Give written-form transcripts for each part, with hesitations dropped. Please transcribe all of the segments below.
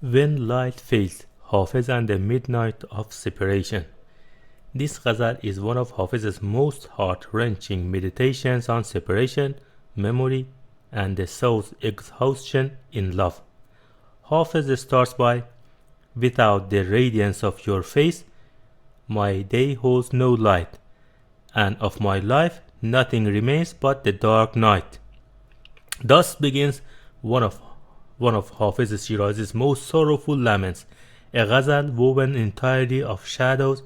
When light fades, Hafez and the midnight of separation. This ghazal is one of Hafez's most heart-wrenching meditations on separation, memory, and the soul's exhaustion in love. Hafez starts by, "Without the radiance of your face, my day holds no light, and of my life nothing remains but the dark night." Thus begins one of Hafez Shirazi's most sorrowful laments, a ghazal woven entirely of shadows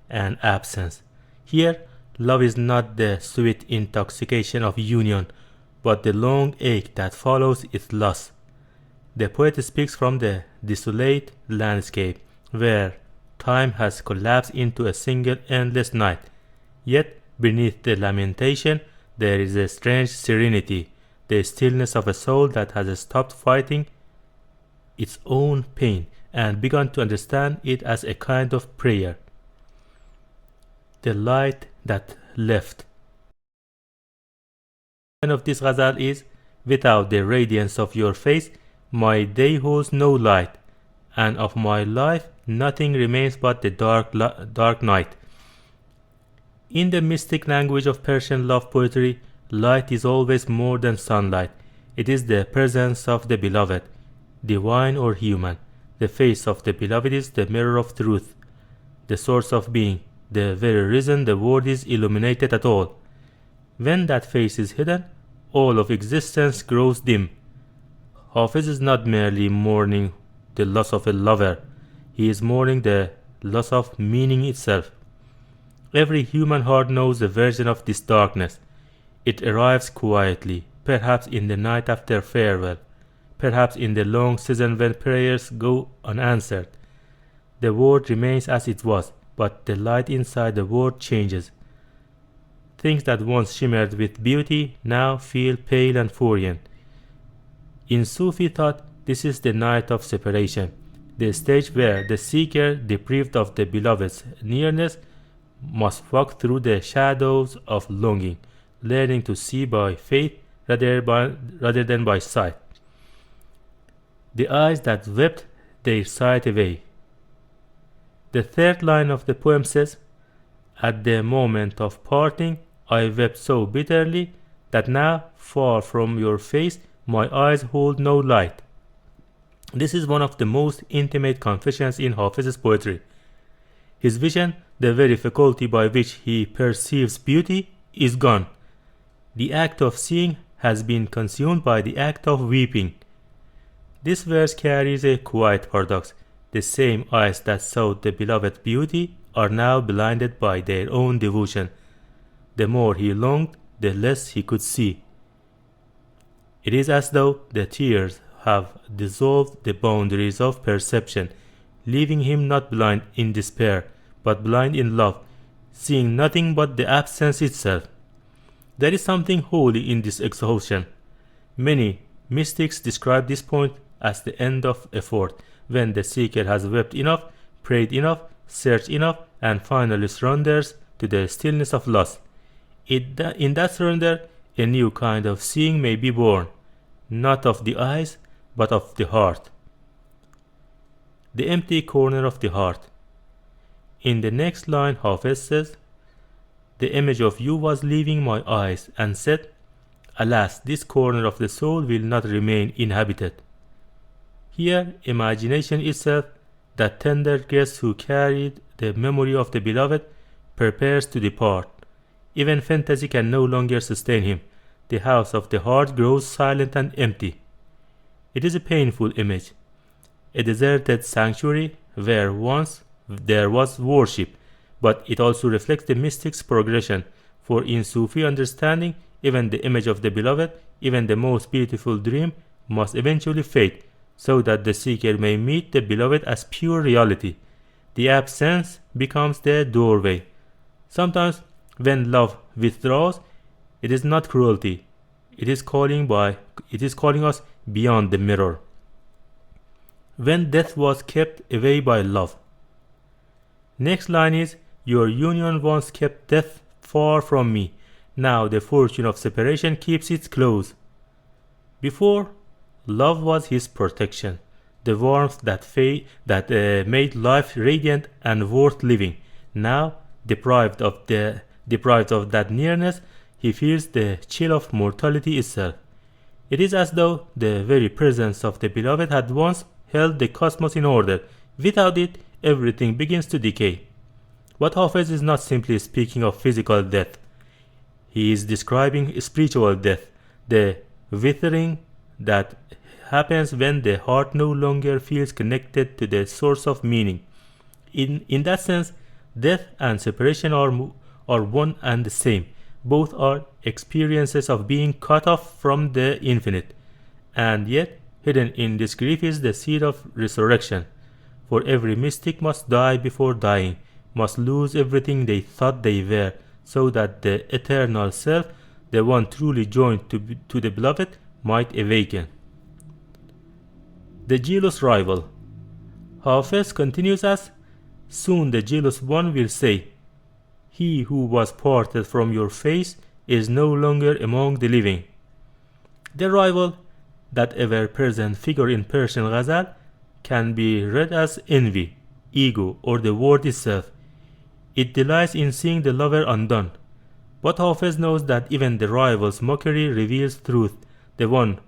and absence. Here, love is not the sweet intoxication of union, but the long ache that follows its loss. The poet speaks from the desolate landscape, where time has collapsed into a single endless night. Yet, beneath the lamentation, there is a strange serenity, the stillness of a soul that has stopped fighting its own pain and begun to understand it as a kind of prayer. The light that left. The line of this ghazal is, "Without the radiance of your face, my day holds no light, and of my life nothing remains but the dark night." In the mystic language of Persian love poetry, light is always more than sunlight. It is the presence of the beloved, divine or human. The face of the beloved is the mirror of truth, the source of being, the very reason the world is illuminated at all. When that face is hidden, all of existence grows dim. Hafez is not merely mourning the loss of a lover, he is mourning the loss of meaning itself. Every human heart knows a version of this darkness. It arrives quietly, perhaps in the night after farewell, perhaps in the long season when prayers go unanswered. The world remains as it was, but the light inside the world changes. Things that once shimmered with beauty now feel pale and foreign. In Sufi thought, this is the night of separation, the stage where the seeker, deprived of the beloved's nearness, must walk through the shadows of longing, learning to see by faith rather than by sight. The eyes that wept their sight away. The third line of the poem says, "At the moment of parting, I wept so bitterly that now, far from your face, my eyes hold no light." This is one of the most intimate confessions in Hafez's poetry. His vision, the very faculty by which he perceives beauty, is gone. The act of seeing has been consumed by the act of weeping. This verse carries a quiet paradox. The same eyes that saw the beloved beauty are now blinded by their own devotion. The more he longed, the less he could see. It is as though the tears have dissolved the boundaries of perception, leaving him not blind in despair, but blind in love, seeing nothing but the absence itself. There is something holy in this exhaustion. Many mystics describe this point as the end of effort, when the seeker has wept enough, prayed enough, searched enough, and finally surrenders to the stillness of loss. In that surrender, a new kind of seeing may be born, not of the eyes, but of the heart. The empty corner of the heart. In the next line, Hafez says, "The image of you was leaving my eyes, and said, alas, this corner of the soul will not remain inhabited." Here, imagination itself, that tender guest who carried the memory of the beloved, prepares to depart. Even fantasy can no longer sustain him. The house of the heart grows silent and empty. It is a painful image. A deserted sanctuary where once there was worship, but it also reflects the mystic's progression, for in Sufi understanding, even the image of the beloved, even the most beautiful dream, must eventually fade, so that the seeker may meet the beloved as pure reality. The absence becomes the doorway. Sometimes, when love withdraws, it is not cruelty. It is calling us beyond the mirror. When death was kept away by love. Next line is, "Your union once kept death far from me. Now the fortune of separation keeps it close." Before, love was his protection. the warmth that made life radiant and worth living. Now, deprived of that nearness, he feels the chill of mortality itself. It is as though the very presence of the beloved had once held the cosmos in order. Without it, everything begins to decay. But Hafez is not simply speaking of physical death. He is describing spiritual death, the withering that happens when the heart no longer feels connected to the source of meaning. In that sense, death and separation are one and the same. Both are experiences of being cut off from the infinite. And yet, hidden in this grief is the seed of resurrection. For every mystic must die before dying, must lose everything they thought they were, so that the eternal self, the one truly joined to the beloved, might awaken. The jealous rival. Hafez continues as, soon the jealous one will say, he who was parted from your face is no longer among the living. The rival, that ever-present figure in Persian ghazal, can be read as envy, ego, or the word itself. It delights in seeing the lover undone. But Hafez knows that even the rival's mockery reveals truth. The one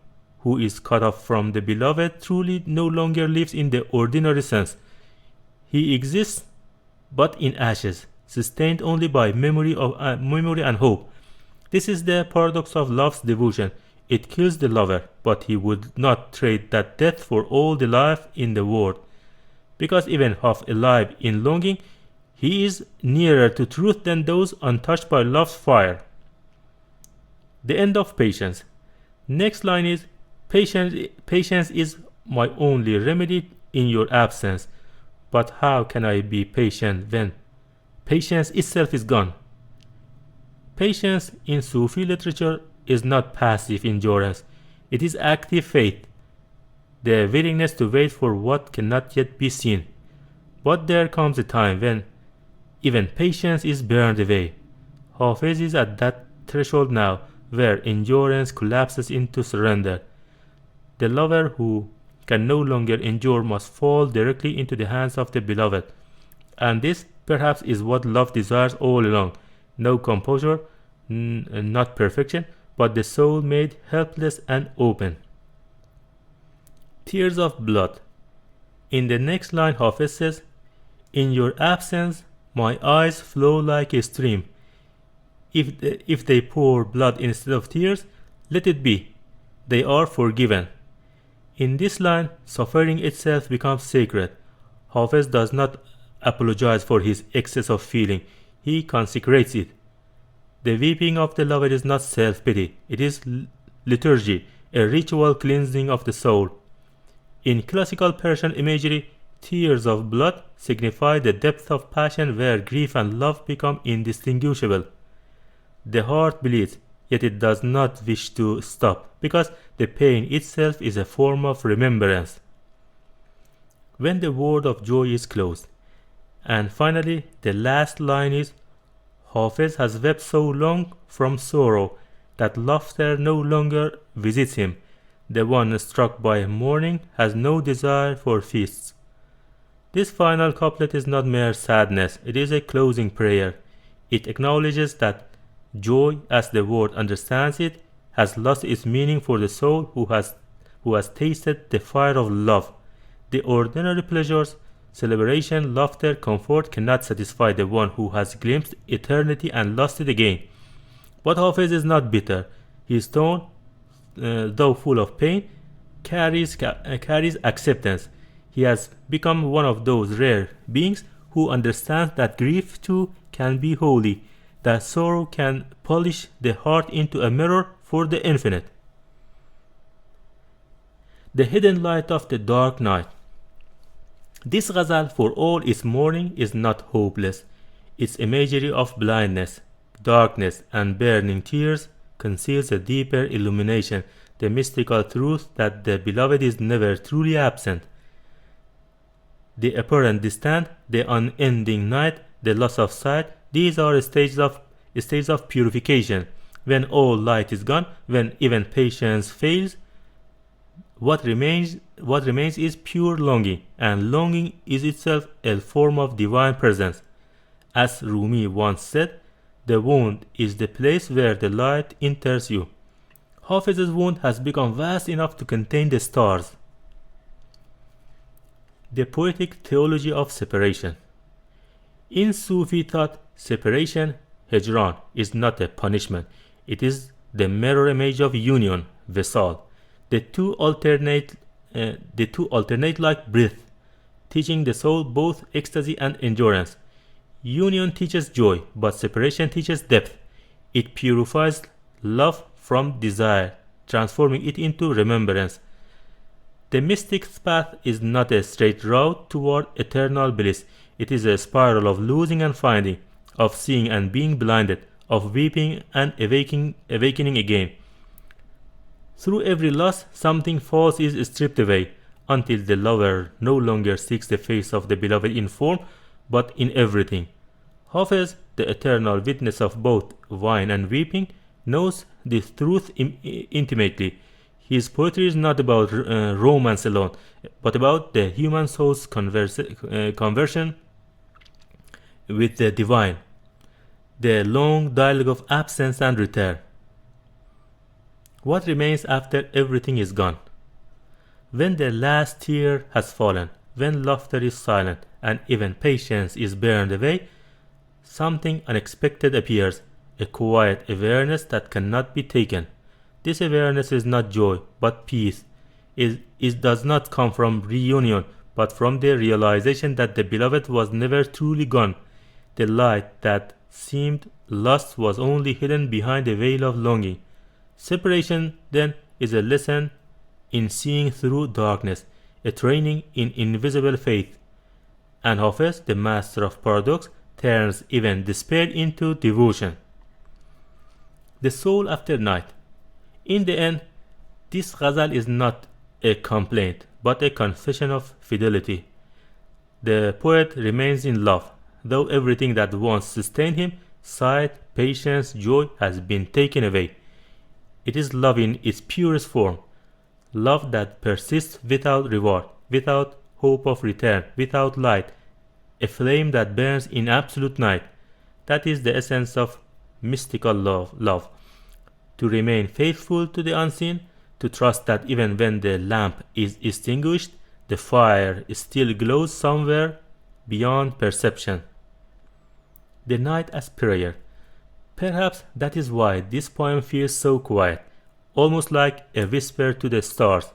who is cut off from the beloved truly no longer lives in the ordinary sense. He exists, but in ashes, sustained only by memory and hope. This is the paradox of love's devotion. It kills the lover, but he would not trade that death for all the life in the world. Because even half alive in longing, he is nearer to truth than those untouched by love's fire. The end of patience. Next line is, patience is my only remedy in your absence. But how can I be patient when patience itself is gone? Patience in Sufi literature is not passive endurance. It is active faith, the willingness to wait for what cannot yet be seen. But there comes a time when even patience is burned away. Hafez is at that threshold now, where endurance collapses into surrender. The lover who can no longer endure must fall directly into the hands of the beloved. And this perhaps is what love desires all along. No composure, not perfection, but the soul made helpless and open. Tears of blood. In the next line, Hafez says, in your absence, my eyes flow like a stream. If they pour blood instead of tears, let it be. They are forgiven. In this line, suffering itself becomes sacred. Hafez does not apologize for his excess of feeling. He consecrates it. The weeping of the lover is not self-pity. It is liturgy, a ritual cleansing of the soul. In classical Persian imagery, tears of blood signify the depth of passion where grief and love become indistinguishable. The heart bleeds, yet it does not wish to stop, because the pain itself is a form of remembrance. When the word of joy is closed. And finally, the last line is, Hafez has wept so long from sorrow that laughter no longer visits him. The one struck by mourning has no desire for feasts. This final couplet is not mere sadness, it is a closing prayer. It acknowledges that joy, as the world understands it, has lost its meaning for the soul who has tasted the fire of love. The ordinary pleasures, celebration, laughter, comfort cannot satisfy the one who has glimpsed eternity and lost it again. But Hafez is not bitter. His tone, though full of pain, carries acceptance. He has become one of those rare beings who understands that grief too can be holy, that sorrow can polish the heart into a mirror for the infinite. The hidden light of the dark night. This ghazal, for all its mourning, is not hopeless. Its imagery of blindness, darkness, and burning tears conceals a deeper illumination, the mystical truth that the beloved is never truly absent. The apparent distance, the unending night, the loss of sight, these are stages of purification. When all light is gone, when even patience fails, What remains is pure longing, and longing is itself a form of divine presence. As Rumi once said, the wound is the place where the light enters you. Hafez's wound has become vast enough to contain the stars. The poetic theology of separation. In Sufi thought, separation, hijran, is not a punishment. It is the mirror image of union, visal. The two alternate like breath, teaching the soul both ecstasy and endurance. Union teaches joy, but separation teaches depth. It purifies love from desire, transforming it into remembrance. The mystic's path is not a straight route toward eternal bliss. It is a spiral of losing and finding, of seeing and being blinded, of weeping and awakening again. Through every loss, something false is stripped away, until the lover no longer seeks the face of the beloved in form, but in everything. Hafez, the eternal witness of both wine and weeping, knows this truth intimately. His poetry is not about romance alone, but about the human soul's conversion with the divine, the long dialogue of absence and return. What remains after everything is gone? When the last tear has fallen, when laughter is silent, and even patience is burned away, something unexpected appears, a quiet awareness that cannot be taken. This awareness is not joy, but peace. It does not come from reunion, but from the realization that the beloved was never truly gone. The light that seemed lost was only hidden behind a veil of longing. Separation, then, is a lesson in seeing through darkness, a training in invisible faith. And Hafez, the master of paradox, turns even despair into devotion. The soul after night. In the end, this ghazal is not a complaint, but a confession of fidelity. The poet remains in love, though everything that once sustained him, sight, patience, joy, has been taken away. It is love in its purest form, love that persists without reward, without hope of return, without light, a flame that burns in absolute night. That is the essence of mystical love. To remain faithful to the unseen, to trust that even when the lamp is extinguished, the fire still glows somewhere beyond perception. The night as prayer. Perhaps that is why this poem feels so quiet, almost like a whisper to the stars.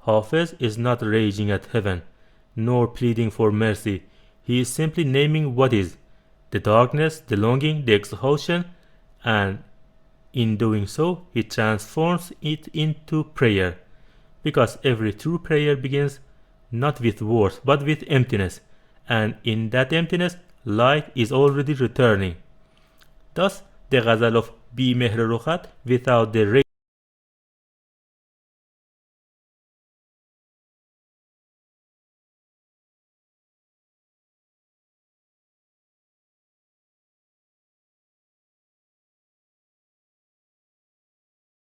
Hafez is not raging at heaven, nor pleading for mercy. He is simply naming what is, the darkness, the longing, the exhaustion, and in doing so, he transforms it into prayer. Because every true prayer begins not with words, but with emptiness, and in that emptiness, light is already returning. Thus, the ghazal of Bi Mehr Rukhat, without the